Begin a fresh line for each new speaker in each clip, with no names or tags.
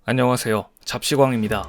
안녕하세요. 잡시광입니다.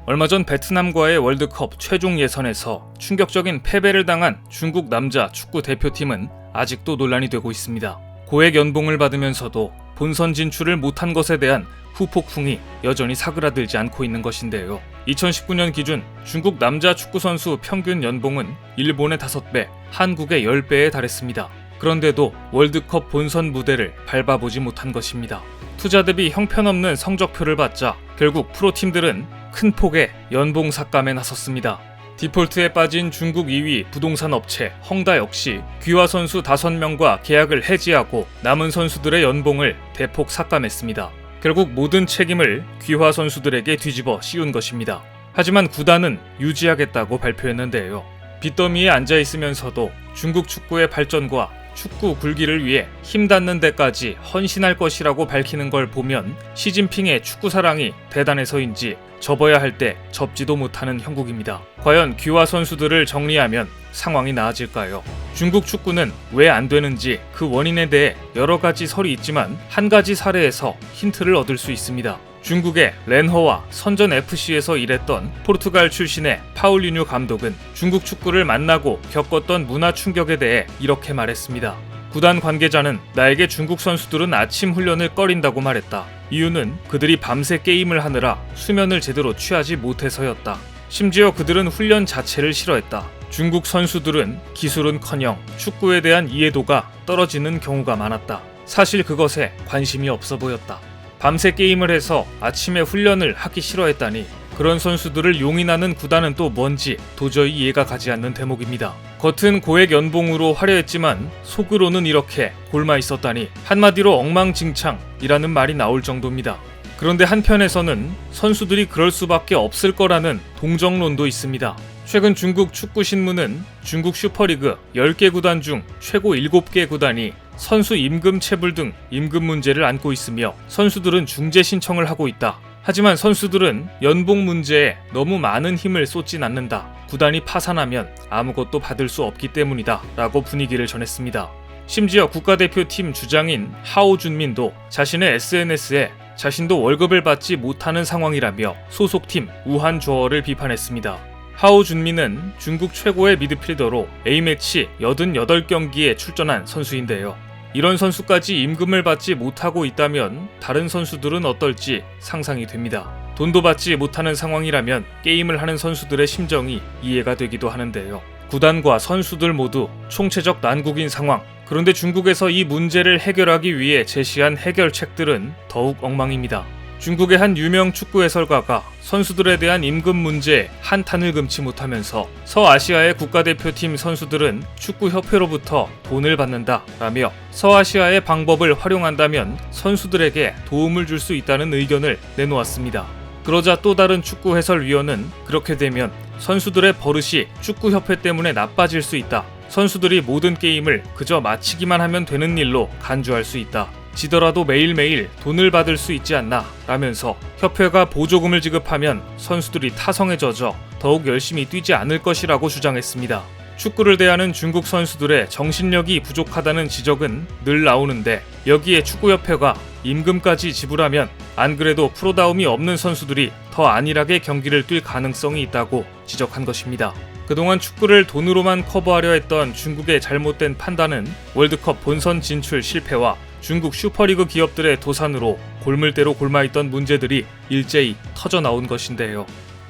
얼마 전 베트남과의 월드컵 최종 예선에서 충격적인 패배를 당한 중국 남자 축구 대표팀은 아직도 논란이 되고 있습니다. 고액 연봉을 받으면서도 본선 진출을 못한 것에 대한 후폭풍이 여전히 사그라들지 않고 있는 것인데요. 2019년 기준 중국 남자 축구 선수 평균 연봉은 일본의 5배, 한국의 10배에 달했습니다. 그런데도 월드컵 본선 무대를 밟아보지 못한 것입니다. 투자 대비 형편없는 성적표를 받자 결국 프로팀들은 큰 폭의 연봉 삭감에 나섰습니다. 디폴트에 빠진 중국 2위 부동산 업체 헝다 역시 귀화 선수 5명과 계약을 해지하고 남은 선수들의 연봉을 대폭 삭감했습니다. 결국 모든 책임을 귀화 선수들에게 뒤집어 씌운 것입니다. 하지만 구단은 유지하겠다고 발표했는데요. 빚더미에 앉아있으면서도 중국 축구의 발전과 축구 굴기를 위해 힘닿는 데까지 헌신할 것이라고 밝히는 걸 보면 시진핑의 축구 사랑이 대단해서인지 접어야 할 때 접지도 못하는 형국입니다. 과연 귀화 선수들을 정리하면 상황이 나아질까요? 중국 축구는 왜 안 되는지 그 원인에 대해 여러 가지 설이 있지만 한 가지 사례에서 힌트를 얻을 수 있습니다. 중국의 렌허와 선전 FC에서 일했던 포르투갈 출신의 파울리뉴 감독은 중국 축구를 만나고 겪었던 문화 충격에 대해 이렇게 말했습니다. 구단 관계자는 나에게 중국 선수들은 아침 훈련을 꺼린다고 말했다. 이유는 그들이 밤새 게임을 하느라 수면을 제대로 취하지 못해서였다. 심지어 그들은 훈련 자체를 싫어했다. 중국 선수들은 기술은커녕 축구에 대한 이해도가 떨어지는 경우가 많았다. 사실 그것에 관심이 없어 보였다. 밤새 게임을 해서 아침에 훈련을 하기 싫어했다니 그런 선수들을 용인하는 구단은 또 뭔지 도저히 이해가 가지 않는 대목입니다. 겉은 고액 연봉으로 화려했지만 속으로는 이렇게 골마 있었다니 한마디로 엉망진창이라는 말이 나올 정도입니다. 그런데 한편에서는 선수들이 그럴 수밖에 없을 거라는 동정론도 있습니다. 최근 중국 축구신문은 중국 슈퍼리그 10개 구단 중 최고 7개 구단이 선수 임금 체불 등 임금 문제를 안고 있으며 선수들은 중재 신청을 하고 있다. 하지만 선수들은 연봉 문제에 너무 많은 힘을 쏟진 않는다. 구단이 파산하면 아무것도 받을 수 없기 때문이다. 라고 분위기를 전했습니다. 심지어 국가대표팀 주장인 하오준민도 자신의 SNS에 자신도 월급을 받지 못하는 상황이라며 소속팀 우한주어를 비판했습니다. 하오준민은 중국 최고의 미드필더로 A매치 88경기에 출전한 선수인데요. 이런 선수까지 임금을 받지 못하고 있다면 다른 선수들은 어떨지 상상이 됩니다. 돈도 받지 못하는 상황이라면 게임을 하는 선수들의 심정이 이해가 되기도 하는데요. 구단과 선수들 모두 총체적 난국인 상황. 그런데 중국에서 이 문제를 해결하기 위해 제시한 해결책들은 더욱 엉망입니다. 중국의 한 유명 축구 해설가가 선수들에 대한 임금 문제에 한탄을 금치 못하면서 서아시아의 국가대표팀 선수들은 축구협회로부터 돈을 받는다 라며 서아시아의 방법을 활용한다면 선수들에게 도움을 줄 수 있다는 의견을 내놓았습니다. 그러자 또 다른 축구 해설위원은 그렇게 되면 선수들의 버릇이 축구협회 때문에 나빠질 수 있다. 선수들이 모든 게임을 그저 마치기만 하면 되는 일로 간주할 수 있다. 지더라도 매일매일 돈을 받을 수 있지 않나 라면서 협회가 보조금을 지급하면 선수들이 타성에 젖어 더욱 열심히 뛰지 않을 것이라고 주장했습니다. 축구를 대하는 중국 선수들의 정신력이 부족하다는 지적은 늘 나오는데 여기에 축구협회가 임금까지 지불하면 안 그래도 프로다움이 없는 선수들이 더 안일하게 경기를 뛸 가능성이 있다고 지적한 것입니다. 그동안 축구를 돈으로만 커버하려 했던 중국의 잘못된 판단은 월드컵 본선 진출 실패와 중국 슈퍼리그 기업들의 도산으로 골물대로 골마있던 문제들이 일제히 터져나온 것인데요.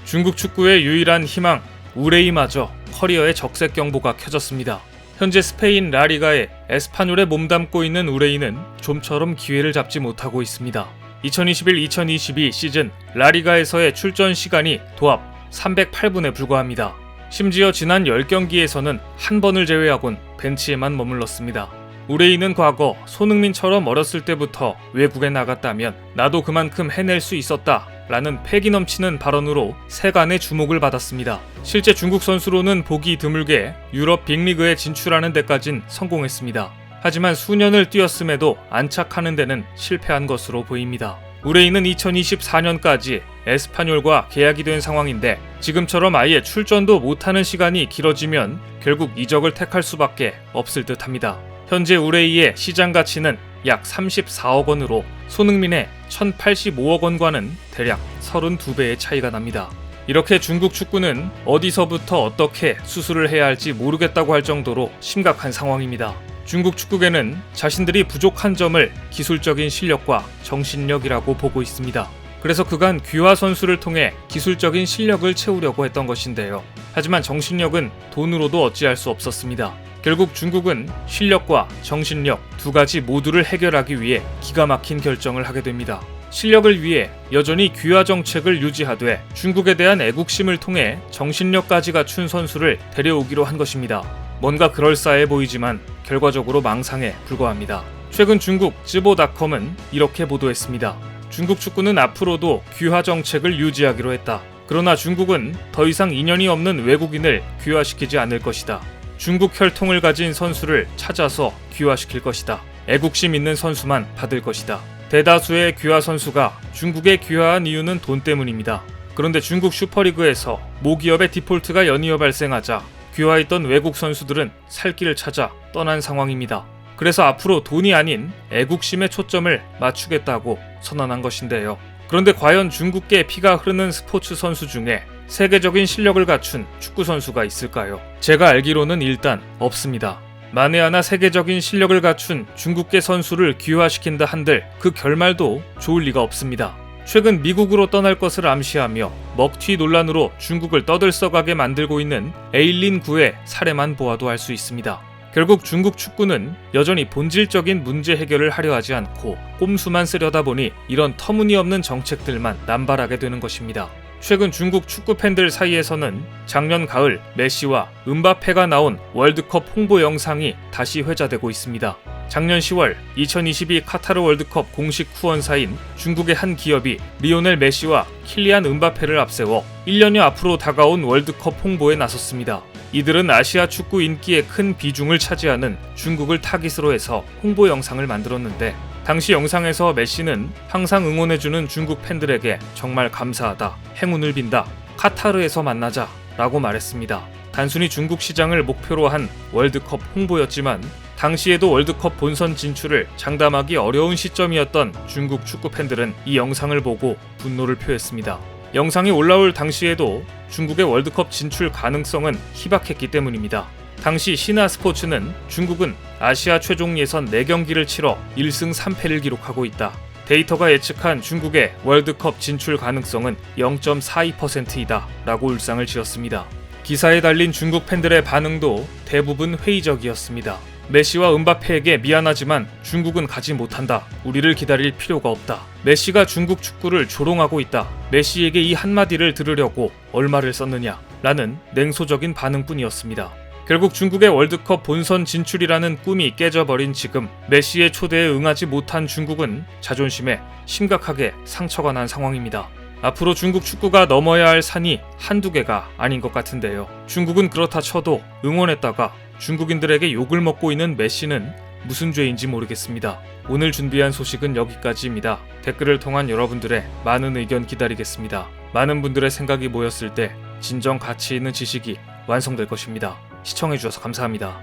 중국 축구의 유일한 희망 우레이마저 커리어의 적색 경보가 켜졌습니다. 현재 스페인 라리가의 에스파뇰에 몸담고 있는 우레이는 좀처럼 기회를 잡지 못하고 있습니다. 2021-2022 시즌 라리가에서의 출전 시간이 도합 308분에 불과합니다. 심지어 지난 10경기에서는 한 번을 제외하곤 벤치에만 머물렀습니다. 우레이는 과거 손흥민처럼 어렸을 때부터 외국에 나갔다면 나도 그만큼 해낼 수 있었다 라는 패기 넘치는 발언으로 세간의 주목을 받았습니다. 실제 중국 선수로는 보기 드물게 유럽 빅리그에 진출하는 데까진 성공했습니다. 하지만 수년을 뛰었음에도 안착하는 데는 실패한 것으로 보입니다. 우레이는 2024년까지 에스파뇰과 계약이 된 상황인데 지금처럼 아예 출전도 못하는 시간이 길어지면 결국 이적을 택할 수밖에 없을 듯합니다. 현재 우레이의 시장 가치는 약 34억 원으로 손흥민의 1,085억 원과는 대략 32배의 차이가 납니다. 이렇게 중국 축구는 어디서부터 어떻게 수술을 해야 할지 모르겠다고 할 정도로 심각한 상황입니다. 중국 축구계는 자신들이 부족한 점을 기술적인 실력과 정신력이라고 보고 있습니다. 그래서 그간 귀화 선수를 통해 기술적인 실력을 채우려고 했던 것인데요. 하지만 정신력은 돈으로도 어찌할 수 없었습니다. 결국 중국은 실력과 정신력 두 가지 모두를 해결하기 위해 기가 막힌 결정을 하게 됩니다. 실력을 위해 여전히 귀화 정책을 유지하되 중국에 대한 애국심을 통해 정신력까지 갖춘 선수를 데려오기로 한 것입니다. 뭔가 그럴싸해 보이지만 결과적으로 망상에 불과합니다. 최근 중국 쯔보닷컴은 이렇게 보도했습니다. 중국 축구는 앞으로도 귀화 정책을 유지하기로 했다. 그러나 중국은 더 이상 인연이 없는 외국인을 귀화시키지 않을 것이다. 중국 혈통을 가진 선수를 찾아서 귀화시킬 것이다. 애국심 있는 선수만 받을 것이다. 대다수의 귀화 선수가 중국에 귀화한 이유는 돈 때문입니다. 그런데 중국 슈퍼리그에서 모기업의 디폴트가 연이어 발생하자 귀화했던 외국 선수들은 살 길을 찾아 떠난 상황입니다. 그래서 앞으로 돈이 아닌 애국심에 초점을 맞추겠다고 선언한 것인데요. 그런데 과연 중국계 피가 흐르는 스포츠 선수 중에 세계적인 실력을 갖춘 축구 선수가 있을까요? 제가 알기로는 일단 없습니다. 만에 하나 세계적인 실력을 갖춘 중국계 선수를 귀화시킨다 한들 그 결말도 좋을 리가 없습니다. 최근 미국으로 떠날 것을 암시하며 먹튀 논란으로 중국을 떠들썩하게 만들고 있는 에일린 구의 사례만 보아도 알 수 있습니다. 결국 중국 축구는 여전히 본질적인 문제 해결을 하려 하지 않고 꼼수만 쓰려다 보니 이런 터무니없는 정책들만 남발하게 되는 것입니다. 최근 중국 축구 팬들 사이에서는 작년 가을 메시와 음바페가 나온 월드컵 홍보 영상이 다시 회자되고 있습니다. 작년 10월 2022 카타르 월드컵 공식 후원사인 중국의 한 기업이 리오넬 메시와 킬리안 음바페를 앞세워 1년여 앞으로 다가온 월드컵 홍보에 나섰습니다. 이들은 아시아 축구 인기에 큰 비중을 차지하는 중국을 타깃으로 해서 홍보 영상을 만들었는데 당시 영상에서 메시는 항상 응원해주는 중국 팬들에게 정말 감사하다, 행운을 빈다, 카타르에서 만나자 라고 말했습니다. 단순히 중국 시장을 목표로 한 월드컵 홍보였지만 당시에도 월드컵 본선 진출을 장담하기 어려운 시점이었던 중국 축구 팬들은 이 영상을 보고 분노를 표했습니다. 영상이 올라올 당시에도 중국의 월드컵 진출 가능성은 희박했기 때문입니다. 당시 신화스포츠는 중국은 아시아 최종 예선 4경기를 치러 1승 3패를 기록하고 있다. 데이터가 예측한 중국의 월드컵 진출 가능성은 0.42%이다 라고 울상을 지었습니다. 기사에 달린 중국 팬들의 반응도 대부분 회의적이었습니다. 메시와 음바페에게 미안하지만 중국은 가지 못한다. 우리를 기다릴 필요가 없다. 메시가 중국 축구를 조롱하고 있다. 메시에게 이 한마디를 들으려고 얼마를 썼느냐 라는 냉소적인 반응뿐이었습니다. 결국 중국의 월드컵 본선 진출이라는 꿈이 깨져버린 지금 메시의 초대에 응하지 못한 중국은 자존심에 심각하게 상처가 난 상황입니다. 앞으로 중국 축구가 넘어야 할 산이 한두 개가 아닌 것 같은데요. 중국은 그렇다 쳐도 응원했다가 중국인들에게 욕을 먹고 있는 메시는 무슨 죄인지 모르겠습니다. 오늘 준비한 소식은 여기까지입니다. 댓글을 통한 여러분들의 많은 의견 기다리겠습니다. 많은 분들의 생각이 모였을 때 진정 가치 있는 지식이 완성될 것입니다. 시청해주셔서 감사합니다.